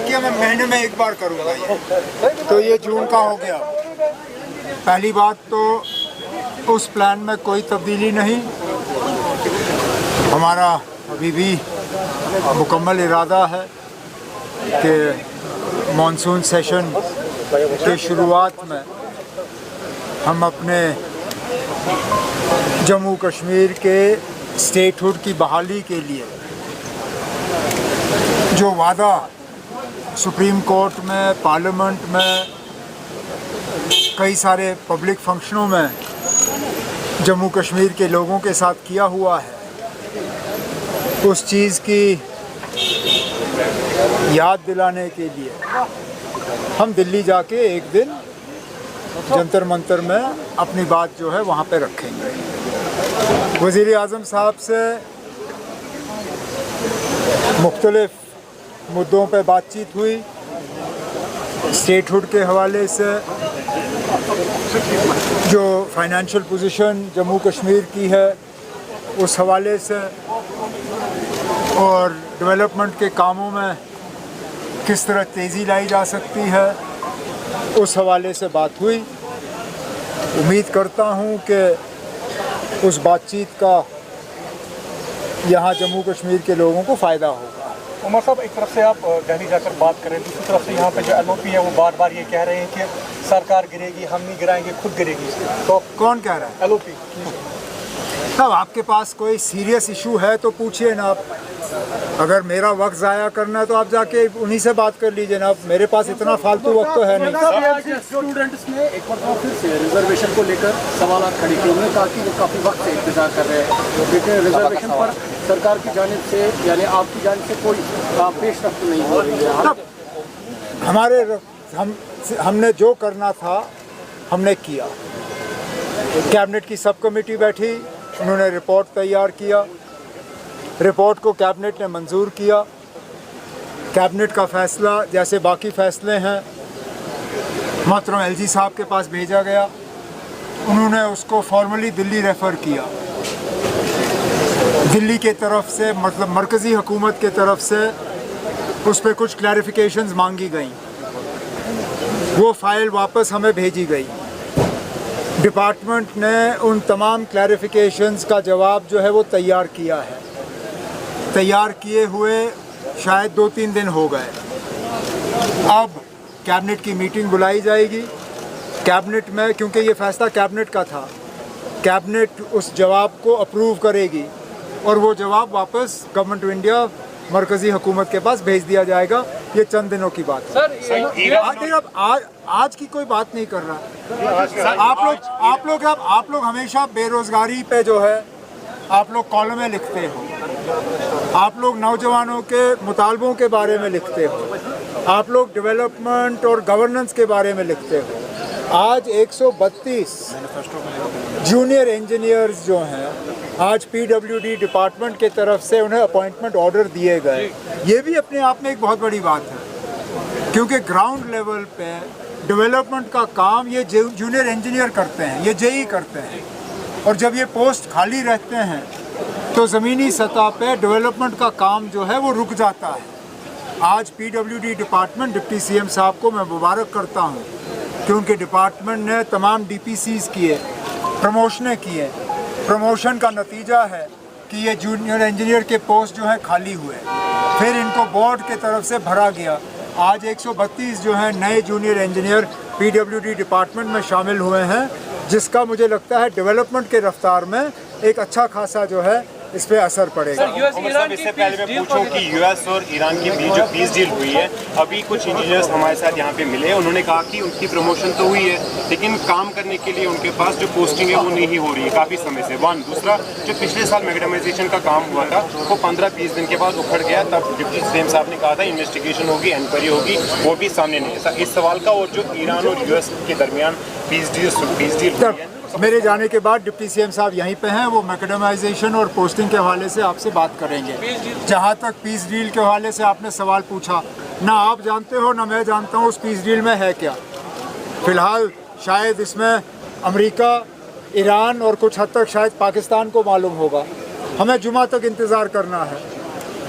देखिए मैं महीने में एक बार करूँगा ये, तो ये जून का हो गया। पहली बात तो उस प्लान में कोई तब्दीली नहीं, हमारा अभी भी मुकम्मल इरादा है कि मॉनसून सेशन के शुरुआत में हम अपने जम्मू कश्मीर के स्टेटहुड की बहाली के लिए जो वादा सुप्रीम कोर्ट में, पार्लियामेंट में, कई सारे पब्लिक फंक्शनों में जम्मू कश्मीर के लोगों के साथ किया हुआ है, उस चीज़ की याद दिलाने के लिए हम दिल्ली जाके एक दिन जंतर मंतर में अपनी बात जो है वहाँ पे रखेंगे। वज़ीर आज़म साहब से मुख्तलिफ मुद्दों पे बातचीत हुई, स्टेटहुड के हवाले से, जो फाइनेंशियल पोजीशन जम्मू कश्मीर की है उस हवाले से, और डेवलपमेंट के कामों में किस तरह तेज़ी लाई जा सकती है उस हवाले से बात हुई। उम्मीद करता हूँ कि उस बातचीत का यहाँ जम्मू कश्मीर के लोगों को फ़ायदा होगा। उमर साहब, एक तरफ से आप दिल्ली जाकर बात करें, दूसरी तरफ से यहाँ पे जो LOP है वो बार बार ये कह रहे हैं कि सरकार गिरेगी, हम नहीं गिराएंगे, खुद गिरेगी। तो कौन कह रहा है? LOP। तब आपके पास कोई सीरियस इशू है तो पूछिए ना आप। अगर मेरा वक्त ज़ाया करना है तो आप जाके उन्हीं से बात कर लीजिए ना। मेरे पास इतना फालतू वक्त तो है नहीं। स्टूडेंट्स ने एक बार फिर से रिजर्वेशन को लेकर सवाल खड़े किए, उन्होंने कहा कि वो काफ़ी वक्त से इंतजार कर रहे हैं, लेकिन रिजर्वेशन पर सरकार की जानिब से यानी आपकी जानिब से कोई पेशरफ्त नहीं हो रही है। हमने जो करना था हमने किया। कैबिनेट की सब कमेटी बैठी, उन्होंने रिपोर्ट तैयार किया, रिपोर्ट को कैबिनेट ने मंजूर किया। कैबिनेट का फ़ैसला जैसे बाकी फ़ैसले हैं मोहतरम LG साहब के पास भेजा गया, उन्होंने उसको फॉर्मली दिल्ली रेफ़र किया। दिल्ली के तरफ से, मतलब मरकज़ी हुकूमत के तरफ से उस पर कुछ क्लैरिफिकेशंस मांगी गई, वो फ़ाइल वापस हमें भेजी गई। डिपार्टमेंट ने उन तमाम क्लैरिफिकेशंस का जवाब जो है वो तैयार किया है। तैयार किए हुए शायद 2-3 दिन हो गए। अब कैबिनेट की मीटिंग बुलाई जाएगी। कैबिनेट में, क्योंकि ये फ़ैसला कैबिनेट का था, कैबिनेट उस जवाब को अप्रूव करेगी और वो जवाब वापस गवर्नमेंट ऑफ इंडिया, मरकज़ी हुकूमत के पास भेज दिया जाएगा। ये चंद दिनों की बात है। आज की कोई बात नहीं कर रहा। आप लोग हमेशा बेरोज़गारी पे जो है आप लोग कॉलमें लिखते हो, आप लोग नौजवानों के मुतालबों के बारे में लिखते हो, आप लोग डेवलपमेंट और गवर्नेंस के बारे में लिखते हो। आज 132 जूनियर इंजीनियर्स जो हैं, आज PWD डिपार्टमेंट के तरफ से उन्हें अपॉइंटमेंट ऑर्डर दिए गए। ये भी अपने आप में एक बहुत बड़ी बात है, क्योंकि ग्राउंड लेवल पे डेवलपमेंट का काम ये जूनियर इंजीनियर करते हैं, ये JE करते हैं, और जब ये पोस्ट खाली रहते हैं तो ज़मीनी सतह पे डेवलपमेंट का काम जो है वो रुक जाता है। आज PWD डिपार्टमेंट, डिप्टी CM साहब को मैं मुबारक करता हूँ कि उनके डिपार्टमेंट ने तमाम DPCs किए, प्रमोशनें किए। प्रमोशन का नतीजा है कि ये जूनियर इंजीनियर के पोस्ट जो हैं खाली हुए, फिर इनको बोर्ड के तरफ से भरा गया। आज 132 जो हैं नए जूनियर इंजीनियर PWD डिपार्टमेंट में शामिल हुए हैं, जिसका मुझे लगता है डेवलपमेंट के रफ्तार में एक अच्छा खासा जो है इस पे असर पड़ेगा। इससे पहले मैं पूछूं कि US और ईरान की बीच जो पीस डील हुई है, अभी कुछ इंजीनियर्स हमारे साथ यहाँ पे मिले, उन्होंने कहा कि उनकी प्रमोशन तो हुई है लेकिन काम करने के लिए उनके पास जो पोस्टिंग है वो नहीं हो रही है काफ़ी समय से। दूसरा, जो पिछले साल मैग्नेटाइजेशन का काम हुआ था वो 15-20 दिन के बाद उखड़ गया, तब डिप्टी CM साहब ने कहा था इन्वेस्टिगेशन होगी, इंक्वायरी होगी, वो भी सामने नहीं। इस सवाल का, और जो ईरान और US के दरमियान पीस डील मेरे जाने के बाद डिप्टी CM साहब यहीं पे हैं, वो मैकेडमाइजेशन और पोस्टिंग के हवाले से आपसे बात करेंगे। जहाँ तक पीस डील के हवाले से आपने सवाल पूछा, ना आप जानते हो ना मैं जानता हूँ उस पीस डील में है क्या। फ़िलहाल शायद इसमें अमेरिका, ईरान और कुछ हद तक शायद पाकिस्तान को मालूम होगा। हमें जुमा तक इंतज़ार करना है।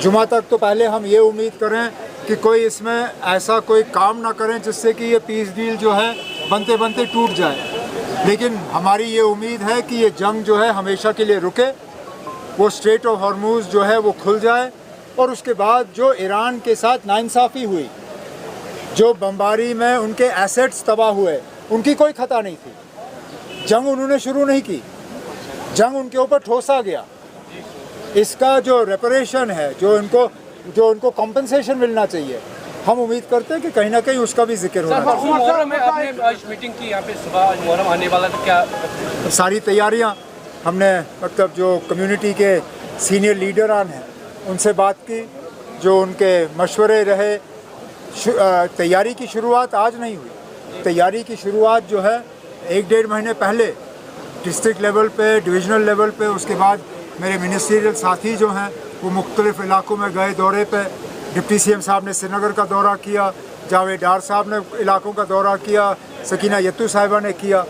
जुमा तक तो पहले हम ये उम्मीद करें कि कोई इसमें ऐसा कोई काम ना करें जिससे कि ये पीस डील जो है बनते बनते टूट जाए। लेकिन हमारी ये उम्मीद है कि ये जंग जो है हमेशा के लिए रुके, वो स्ट्रेट ऑफ हॉर्मूज़ जो है वो खुल जाए, और उसके बाद जो ईरान के साथ नाइंसाफ़ी हुई, जो बमबारी में उनके एसेट्स तबाह हुए, उनकी कोई खता नहीं थी। जंग उन्होंने शुरू नहीं की, जंग उनके ऊपर ठोसा गया। इसका जो रेपरेशन है, जो उनको कॉम्पनसेशन मिलना चाहिए, हम उम्मीद करते हैं कि कहीं ना कहीं उसका भी जिक्र होना चाहिए। मुहर्रम में आपने आज मीटिंग की यहाँ पे सुबह, आज मुहर्रम आने वाला, तो क्या सारी तैयारियां हमने मतलब जो कम्युनिटी के सीनियर लीडरान हैं उनसे बात की, जो उनके मशवरे रहे। तैयारी की शुरुआत आज नहीं हुई, तैयारी की शुरुआत जो है 1-1.5 महीने पहले डिस्ट्रिक्ट लेवल पे, डिविजनल लेवल पे, उसके बाद मेरे मिनिस्ट्रियल साथी जो हैं वो मुख्तलिफ़ इलाकों में गए दौरे पे। डिप्टी सीएम साहब ने श्रीनगर का दौरा किया, जावेद डार साहब ने इलाकों का दौरा किया, सकीना यत्तू साहिबा ने किया।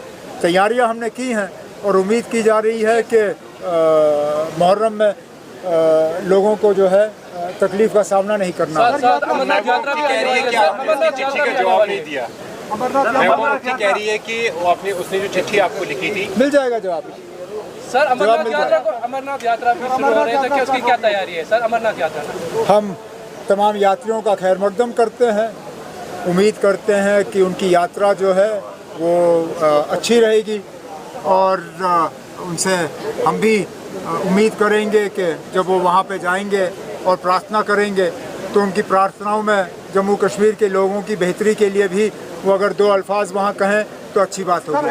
तैयारियां हमने की हैं और उम्मीद की जा रही है कि मुहर्रम में लोगों को जो है तकलीफ का सामना नहीं करना है। अमरनाथ यात्रा भी कह रही है कि आपने उसकी चिट्ठी का जवाब नहीं दिया। मुफ्ती कह रही है कि वो आपने उसने जो चिट्ठी आपको लिखी थी, मिल जाएगा जवाब। सर अमरनाथ यात्रा भी शुरू हो रही है, तो उसकी क्या तैयारी है सर? अमरनाथ यात्रा हम तमाम यात्रियों का खैर मकदम करते हैं, उम्मीद करते हैं कि उनकी यात्रा जो है वो अच्छी रहेगी, और उनसे हम भी उम्मीद करेंगे कि जब वो वहाँ पे जाएंगे और प्रार्थना करेंगे तो उनकी प्रार्थनाओं में जम्मू कश्मीर के लोगों की बेहतरी के लिए भी वो अगर 2 अल्फाज वहाँ कहें तो अच्छी बात होगी।